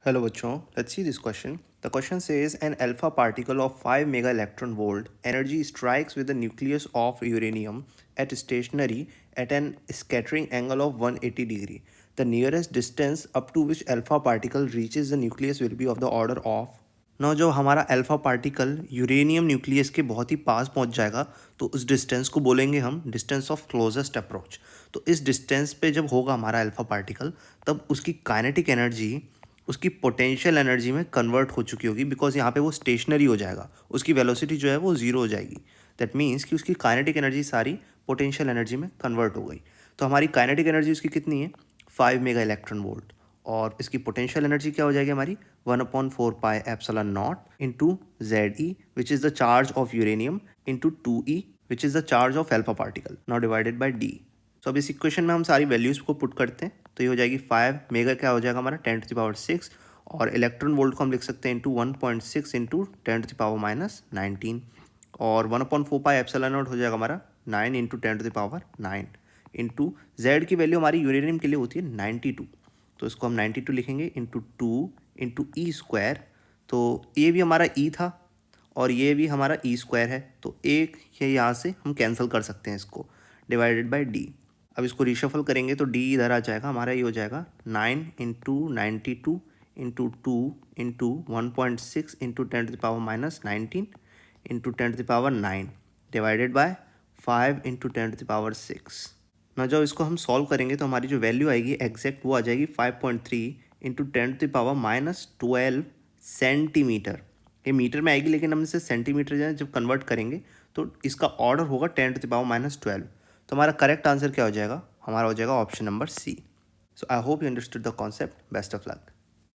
Hello बच्चों, let's see this question. The question says an alpha particle of 5 mega electron volt energy strikes with the nucleus of uranium at stationary at an scattering angle of 180 degree. The nearest distance up to which alpha particle reaches the nucleus will be of the order of. ना जो हमारा alpha particle uranium nucleus के बहुत ही पास पहुंच जाएगा तो उस distance को बोलेंगे हम डिस्टेंस ऑफ क्लोजेस्ट अप्रोच। तो इस डिस्टेंस पे जब होगा हमारा अल्फा पार्टिकल तब उसकी काइनेटिक एनर्जी उसकी पोटेंशियल एनर्जी में कन्वर्ट हो चुकी होगी, बिकॉज यहाँ पे वो स्टेशनरी हो जाएगा, उसकी वेलोसिटी जो है वो जीरो हो जाएगी। दैट मीन्स कि उसकी काइनेटिक एनर्जी सारी पोटेंशियल एनर्जी में कन्वर्ट हो गई। तो हमारी काइनेटिक एनर्जी उसकी कितनी है 5 मेगा इलेक्ट्रॉन वोल्ट, और इसकी पोटेंशियल एनर्जी क्या हो जाएगी हमारी 1/4 pi epsilon not into Z E which is the charge of uranium into 2e which is the charge of alpha particle not divided by D. तो अब इस इक्वेशन में हम सारी वैल्यूज़ को पुट करते हैं तो ये हो जाएगी 5 मेगा क्या हो जाएगा हमारा 10⁻⁶, और इलेक्ट्रॉन वोल्ट को हम लिख सकते हैं इंटू 1.6 इंटू 10⁻⁻19, और 1/4 पाई एप्सिलॉन नॉट हो जाएगा हमारा 9 इंटू 10⁻9 इंटू जेड की वैल्यू हमारी यूरेनियम के लिए होती है 92, तो इसको हम 92 लिखेंगे इंटू 2 इंटू ई स्क्वायर। तो ये भी हमारा ई था और ये भी हमारा ई स्क्वायर है, तो एक ये यहाँ से हम कैंसिल कर सकते हैं इसको, डिवाइडेड बाई डी। अब इसको रिशफल करेंगे तो डी इधर आ जाएगा, हमारा ये हो जाएगा 9 into 92 into 2 into 1.6 into 10⁻⁻19 into 10⁻9 divided by 5 into 10⁻6। ना जब इसको हम सॉल्व करेंगे तो हमारी जो वैल्यू आएगी एग्जैक्ट वो आ जाएगी 5.3 इंटू 10⁻⁻12 सेंटीमीटर। ये मीटर में आएगी लेकिन हम इसे सेंटीमीटर जब कन्वर्ट करेंगे तो इसका ऑर्डर होगा 10⁻12। तो हमारा करेक्ट आंसर क्या हो जाएगा, हमारा हो जाएगा option number C. So I hope you understood the concept. Best of luck.